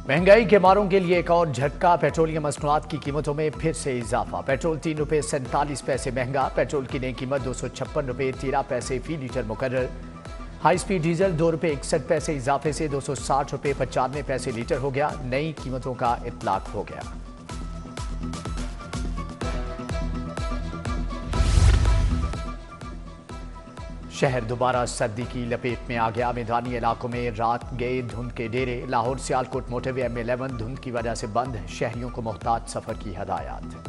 महंगाई के मारों के लिए एक और झटका। पेट्रोलियम मसनूआत की कीमतों में फिर से इजाफा। पेट्रोल 3 रुपये 47 पैसे महंगा। पेट्रोल की नई कीमत 256 रुपये 13 पैसे फी लीटर मुकर्रर। हाई स्पीड डीजल 2 रुपये 61 पैसे इजाफे से 260 रुपये 95 पैसे लीटर हो गया। नई कीमतों का इतलाक हो गया। शहर दोबारा सर्दी की लपेट में आ गया। मैदानी इलाकों में रात गए धुंध के डेरे। लाहौर सियालकोट मोटरवे M11 धुंध की वजह से बंद। शहरियों को मोहतात सफर की हदायत।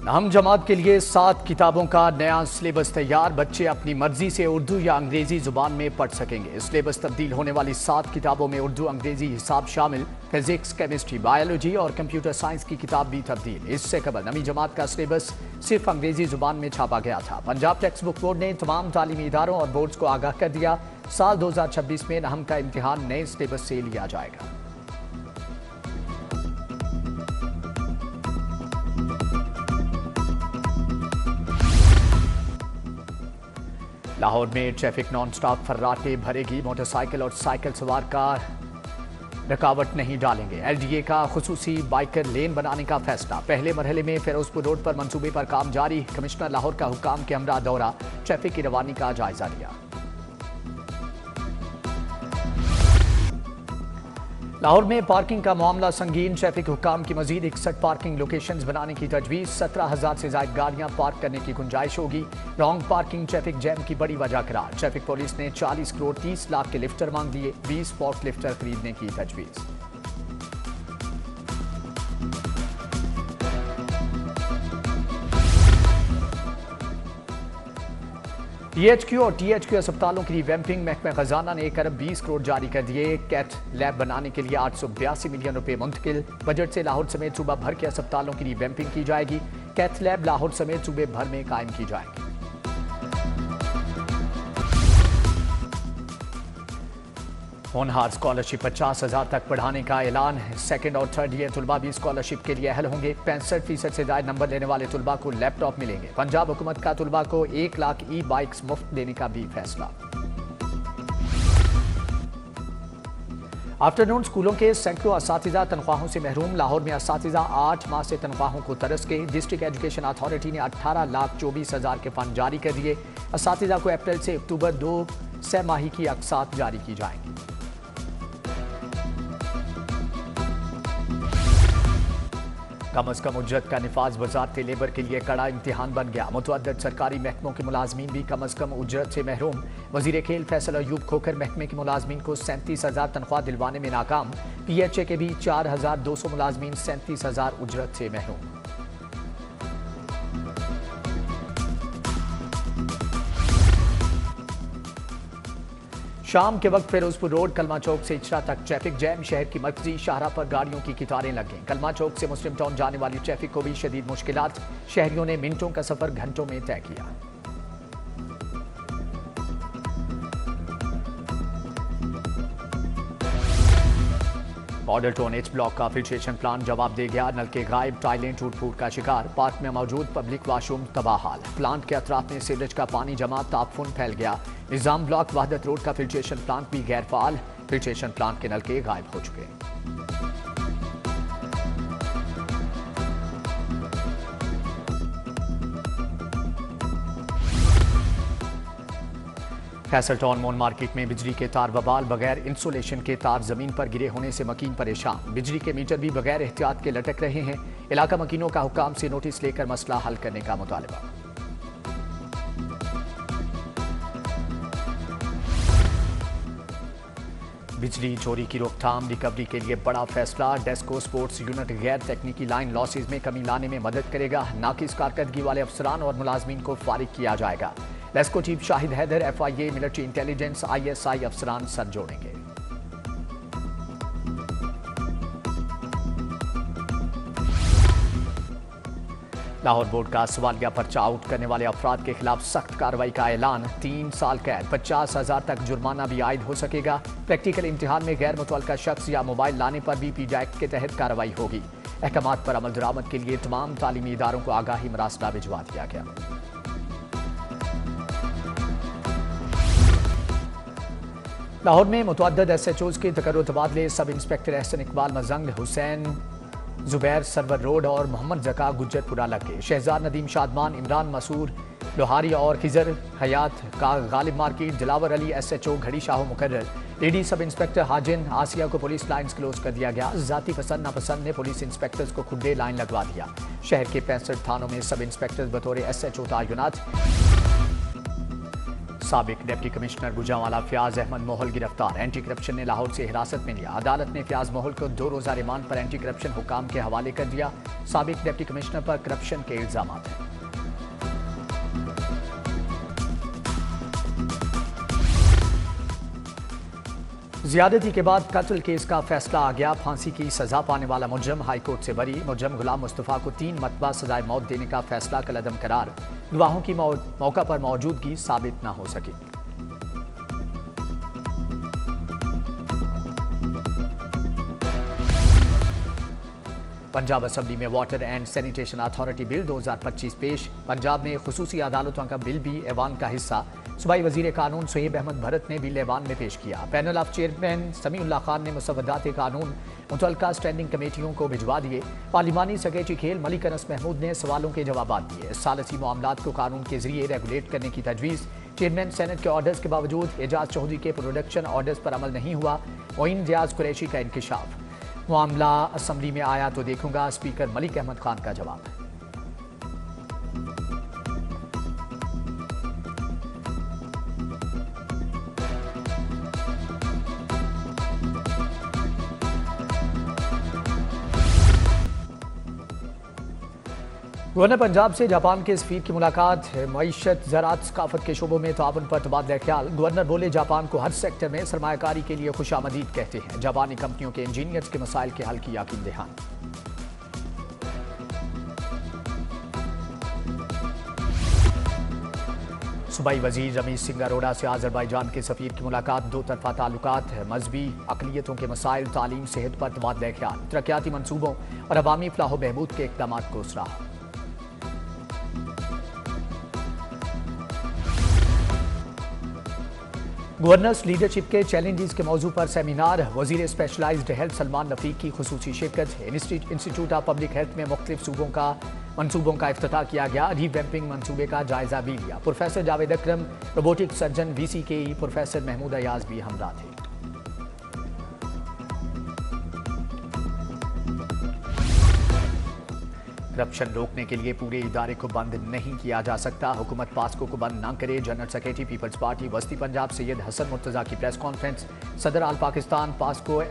हम जमात के लिए 7 किताबों का नया सिलेबस तैयार। बच्चे अपनी मर्जी से उर्दू या अंग्रेजी जुबान में पढ़ सकेंगे। सिलेबस तब्दील होने वाली 7 किताबों में उर्दू, अंग्रेजी, हिसाब शामिल। फिजिक्स, केमिस्ट्री, बायोलॉजी और कंप्यूटर साइंस की किताब भी तब्दील। इससे कबल नवी जमात का सिलेबस सिर्फ अंग्रेजी जुबान में छापा गया था। पंजाब टेक्स्ट बुक बोर्ड ने तमाम तालीमी इदारों और बोर्ड्स को आगाह कर दिया, साल 2026 में नहम का इम्तिहान नए सिलेबस से लिया जाएगा। लाहौर में ट्रैफिक नॉन स्टॉप फर्राटे भरेगी। मोटरसाइकिल और साइकिल सवार का रुकावट नहीं डालेंगे। LDA का खुसूसी बाइकर लेन बनाने का फैसला। पहले मरहले में फिरोजपुर रोड पर मंसूबे पर काम जारी। कमिश्नर लाहौर का हुक्काम के हमरा दौरा। ट्रैफिक की रवानी का जायजा लिया। लाहौर में पार्किंग का मामला संगीन। ट्रैफिक हुक्काम की मजीद 61 पार्किंग लोकेशंस बनाने की तजवीज। 17,000 से ज्यादा गाड़ियां पार्क करने की गुंजाइश होगी। रॉन्ग पार्किंग ट्रैफिक जैम की बड़ी वजह करार। ट्रैफिक पुलिस ने 40 करोड़ 30 लाख के लिफ्टर मांग लिए। 20 फोर्क लिफ्टर खरीदने की तजवीज। PHQ और THQ अस्पतालों की रिवैम्पिंग। महकमा खजाना ने 1 अरब 20 करोड़ जारी कर दिए। कैथ लैब बनाने के लिए 882 मिलियन रुपए मुंतकिल। बजट से लाहौर समेत सूबा भर के अस्पतालों की रिवैम्पिंग की जाएगी। कैथ लैब लाहौर समेत सूबे भर में कायम की जाएगी। होनहार स्कॉलरशिप 50,000 तक बढ़ाने का ऐलान। सेकंड और थर्ड ईयर तुलबा भी स्कॉलरशिप के लिए अहल होंगे। 65% से ज्यादा नंबर लेने वाले तुलबा को लैपटॉप मिलेंगे। पंजाब हुकूमत का तुलबा को 1 लाख ई-बाइक्स मुफ्त देने का भी फैसला। आफ्टरनून स्कूलों के सैकड़ों असातिज़ा तनख्वाहों से महरूम। लाहौर में असातिज़ा 8 माह से तनख्वाहों को तरस के। डिस्ट्रिक्ट एजुकेशन अथॉरिटी ने 18,24,000 के फंड जारी कर दिए। असातिज़ा को अप्रैल से अक्टूबर 2 सह-माही की अक़सात जारी की जाएंगी। कम अज कम उजरत का निफाज वजारत लेबर के लिए कड़ा इम्तिहान बन गया। मुतअद्दिद सरकारी महकमों के मुलाजमीन भी कम अज कम उजरत से महरूम। वजीर खेल फैसल अयूब खोखर महकमे के मुलाजमीन को 37,000 तनख्वाह दिलवाने में नाकाम। PHA के भी 4,200 मुलाजमीन 37,000 उजरत से महरूम। शाम के वक्त फिरोजपुर रोड कलमा चौक से इचरा तक ट्रैफिक जैम। शहर की मरकजी शाहरा पर गाड़ियों की कितारें लग गईं। कलमा चौक से मुस्लिम टाउन जाने वाली ट्रैफिक को भी शदीद मुश्किलात। शहरियों ने मिनटों का सफर घंटों में तय किया। मॉडल टाउन H ब्लॉक का फिल्ट्रेशन प्लांट जवाब दे गया। नल के गायब, टाइलें टूट फूट का शिकार। पार्क में मौजूद पब्लिक वाशरूम तबाहाल। प्लांट के अतराफ में सीवरेज का पानी जमा, तापफुन फैल गया। निजाम ब्लॉक वहदत रोड का फिल्ट्रेशन प्लांट भी गैर फाल। फिल्ट्रेशन प्लांट के नल के गायब हो चुके। फैसल टाउन मोन मार्केट में बिजली के तार बवाल। बगैर इंसुलेशन के तार जमीन पर गिरे होने से मकीन परेशान। बिजली के मीटर भी बगैर एहतियात के लटक रहे हैं। इलाका मकीनों का हुक्काम से नोटिस लेकर मसला हल करने का मुतालबा। बिजली चोरी की रोकथाम रिकवरी के लिए बड़ा फैसला। डेस्को स्पोर्ट्स यूनिट गैर तकनीकी लाइन लॉसेज में कमी लाने में मदद करेगा। नाकिस कारकर्दगी वाले अफसरान और मुलाजमीन को फारिग किया जाएगा। LESCO chief Shahid Haider, FIA, military intelligence, ISI अफसरान सर जोड़ेंगे। लाहौर बोर्ड का सवालिया पर्चा आउट करने वाले अफराद के खिलाफ सख्त कार्रवाई का ऐलान। 3 साल कैद, 50,000 तक जुर्माना भी आयद हो सकेगा। प्रैक्टिकल इम्तिहान में गैर मुतल्लका शख्स या मोबाइल लाने पर भी PJ एक्ट के तहत कार्रवाई होगी। अहकामात पर अमल दरामद के लिए तमाम तालीमी इदारों को आगाही मरासला भिजवा दिया गया। लाहौर में मुतअद्दिद SHOs के तकर्रुर तबादले। Sub inspector Ehsan Iqbal Mazang, Hussain Zubair Sarwar road और मोहम्मद जका गुज्जरपुरा लग गए। शहजाद नदीम शादमान, इमरान मसूर लोहारी और खिजर हयात का गालिब मार्केट। दिलावर अली SHO घड़ी शाह मुकर्रर। लेडी सब इंस्पेक्टर हाजिन आसिया को पुलिस लाइन्स क्लोज कर दिया गया। जाती पसंद नापसंद ने पुलिस इंस्पेक्टर्स को खुदे लाइन लगवा दिया। शहर के 65 थानों में सब इंस्पेक्टर्स बतौर SHO तैनात। साबिक डिप्टी कमिश्नर गुजरांवाला फयाज अहमद मोहल गिरफ्तार। एंटी करप्शन ने लाहौर से हिरासत में लिया। अदालत ने फयाज मोहल को 2 रोजा रिमांड पर एंटी करप्शन हुकाम के हवाले कर दिया। साबिक डिप्टी कमिश्नर पर करप्शन के इल्जाम हैं। ज्यादती के बाद कत्ल केस का फैसला आ गया। फांसी की सजा पाने वाला मुजरम हाईकोर्ट से बरी। मुजरम गुलाम मुस्तफा को 3 मरतबा सजाए मौत देने का फैसला कलअदम करार। गवाहों की मौका पर मौजूदगी साबित न हो सकी। पंजाब असम्बली में water and sanitation authority bill 2025 पेश। पंजाब में खुसूसी अदालतों का बिल भी ऐवान का हिस्सा। सूबाई वजीर कानून सुहेब अहमद भरत ने बिल ऐवान में पेश किया। Panel of chairman Samiullah Khan ने मुसव्वदात कानून मुतल्लिका स्टैंडिंग कमेटियों को भिजवा दिए। पार्लिमानी सेक्रेटरी खेल मलिक अनस महमूद ने सवालों के जवाब दिए। सालसी मामलात को कानून के जरिए रेगुलेट करने की तजवीज़। चेयरमैन सेनेट के ऑर्डर्स के बावजूद एजाज चौधरी के प्रोडक्शन ऑर्डर्स पर अमल नहीं हुआ। मोइन रियाज कुरैशी का इंकिशाफ। मामला असम्बली में आया तो देखूंगा, स्पीकर मलिक अहमद खान का जवाब। गवर्नर पंजाब से जापान के सफीर की मुलाकात। मईशत, ज़राअत, सकाफत के शोबों में ताउन पर तबादला ख्याल। गवर्नर बोले, जापान को हर सेक्टर में सरमायाकारी के लिए खुशामदीद कहते हैं। जापानी कंपनियों के इंजीनियर्स के मसाइल के हल की यकीन दहान। सूबाई वजीर रमीज सिंह अरोड़ा से आज़रबाईजान के सफीर की मुलाकात। 2 तरफा ताल्लुकात, मजहबी अक़लियतों के मसाइल, तालीम, सेहत पर तबादला ख्याल। तरक्याती मनसूबों और अवामी फलाह बहबूद के इक़दाम को सराहा। गवर्नर्स लीडरशिप के चैलेंजेस के मौजू पर सेमिनार। वजीर स्पेशलाइज्ड हेल्थ सलमान रफीक की खुसूसी शिरकत। इंस्टीट्यूट ऑफ पब्लिक हेल्थ में मुख्तलिफ मनसूबों का इफ्तिताह किया गया। रीवैम्पिंग मनसूबे का जायजा भी लिया। Professor Javed Akram, robotic surgeon VCKE professor Mahmood Ayaz भी हमरा थे। करप्शन रोकने के लिए पूरे इदारे को बंद नहीं किया जा सकता। हुकूमत पास्को को बंद न करे। जनरल सेक्रेटरी पीपल्स पार्टी वस्ती पंजाब सैयद हसन मुर्तज़ा की प्रेस कॉन्फ्रेंस। सदर all Pakistan, PASCO,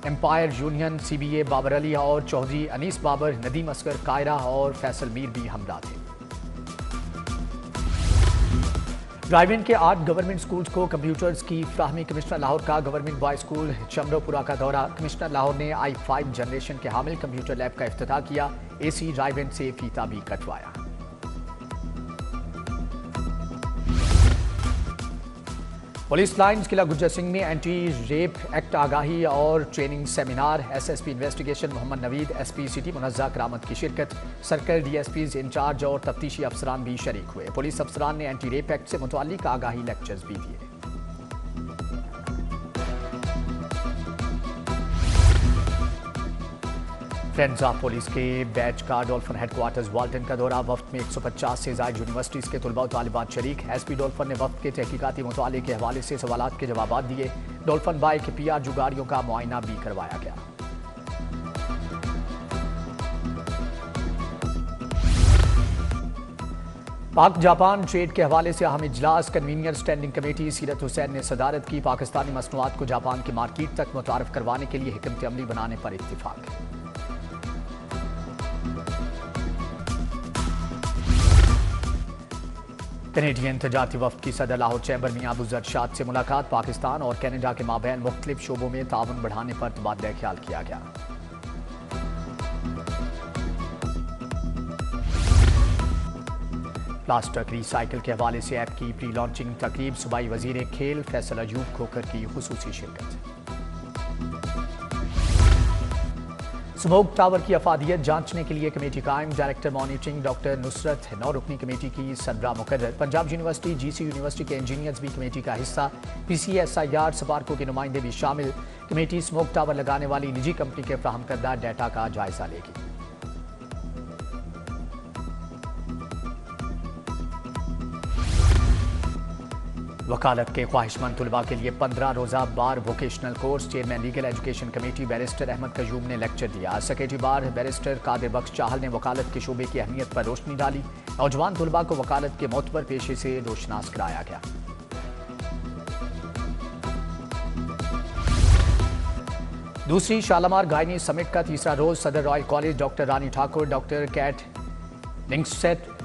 empire union, CBA Babar Ali और चौधरी अनीस बाबर, नदीम असगर कायरा और फैसल मीर भी हमरा थे। ड्राइव इन के 8 गवर्नमेंट स्कूल्स को कंप्यूटर्स की फ्राहमी। कमिश्नर लाहौर का गवर्नमेंट बॉय स्कूल चमरोपुरा का दौरा। कमिश्नर लाहौर ने i5 जनरेशन के हामिल कंप्यूटर लैब का इफ्तिताह किया। AC ड्राइव इन से फीता भी कटवाया। पुलिस लाइन्स किला गुज्जर सिंह में एंटी रेप एक्ट आगाही और training seminar. SSP investigation Mohammad Naveed, SP city Munazza Karamat की शिरकत। सर्कल DSPs इंचार्ज और तफ्तीशी अफसरान भी शरीक हुए। पुलिस अफसरान ने एंटी रेप एक्ट से मुताल्लिक आगाही लेक्चर्स भी दिए। फ्रेंड्स ऑफ पुलिस के बैच का डॉल्फिन हेडक्वार्टर्स वाल्टन का दौरा। वफ्द में 150 से ज़ायद यूनिवर्सिटीज़ के तलबा और तालिबात शरीक। SP डॉल्फिन ने वफ्द के तहकीकाती मुताले के हवाले से सवालात के जवाब दिए। डॉल्फिन बाइक PR जुगाड़ियों का मुआयना भी करवाया गया। पाक जापान ट्रेड के हवाले से अहम इजलास। कन्वीनियर स्टैंडिंग कमेटी सीरत हुसैन ने सदारत की। पाकिस्तानी मसनूआत को जापान की मार्केट तक मुतारफ करवाने के लिए हिकमत अमली बनाने पर इत्तिफाक। कैनेडियन तजारती वफ्द की सदर लाहौर चैम्बर में अबू ज़र शाद से मुलाकात। पाकिस्तान और कैनेडा के माबैन मुख्तलिफ शोबों में ताउन बढ़ाने पर तबादला ख्याल किया गया। प्लास्टिक रिसाइकिल के हवाले से ऐप की प्री लॉन्चिंग तकरीब। सूबाई वजीर खेल फैसल अयूब खोकर की खुसूसी शिरकत। स्मोक टावर की अफादियत जांचने के लिए कमेटी कायम। डायरेक्टर मॉनिटरिंग डॉक्टर नुसरत 9 रुकनी कमेटी की सरबरा मुकर्रर। पंजाब यूनिवर्सिटी, जीसी यूनिवर्सिटी के इंजीनियर्स भी कमेटी का हिस्सा। PCSIR सबारको के नुमाइंदे भी शामिल। कमेटी स्मोक टावर लगाने वाली निजी कंपनी के फ्राहम करदा डाटा का जायजा लेगी। वकालत के ख्वाहिशमंद तुलबा के लिए 15 रोज़ा bar vocational course. Chairman legal education committee barrister Ahmad Qayyum ने लेक्चर दिया। Secretary bar barrister Qadir Bakhsh Chahal ने वकालत के शोबे की अहमियत पर रोशनी डाली। नौजवान तुलबा को वकालत के मोतबर पेशे से रोशनास कराया गया। दूसरी शालामार गायनी समिट का तीसरा रोज सदर royal college doctor Rani Thakur, doctor कैट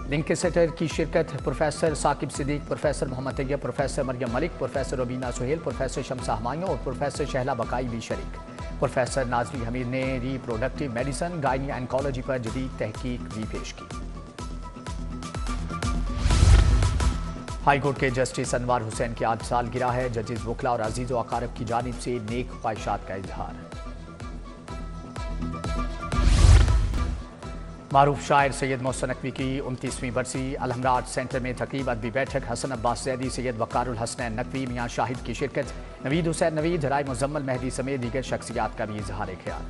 लिंकसेटर की शिरकत। Professor Saqib Siddique, professor Mohammad Tayyab, professor Maryam Malik, professor Rabina Suhail, professor Shamsa Humayun और प्रोफेसर शहला बकाई भी शरीक। प्रोफेसर नाजरी हमीद ने रिप्रोडक्टिव मेडिसन, गायनी एंकोलॉजी पर जदीद तहकीक भी पेश की। हाईकोर्ट के जस्टिस अनवार हुसैन की आज सालगिरह है। जजेस वकला और अजीज़ व अकारब की जानिब से नेक ख्वाहिशात का इजहार। मारूफ शायर सैयद मोहसिन नकवी की 29वीं बरसी। अलहमरा आर्ट सेंटर में तकरीब अदबी बैठक। हसन अब्बास जैदी, सैयद वकारुल हसनैन नकवी, मियाँ शाहिद की शिरकत। नवीद हुसैन नवीद, राय मुजम्मल मेहदी समेत दीगर शख्सियात का भी इजहार ख्याल।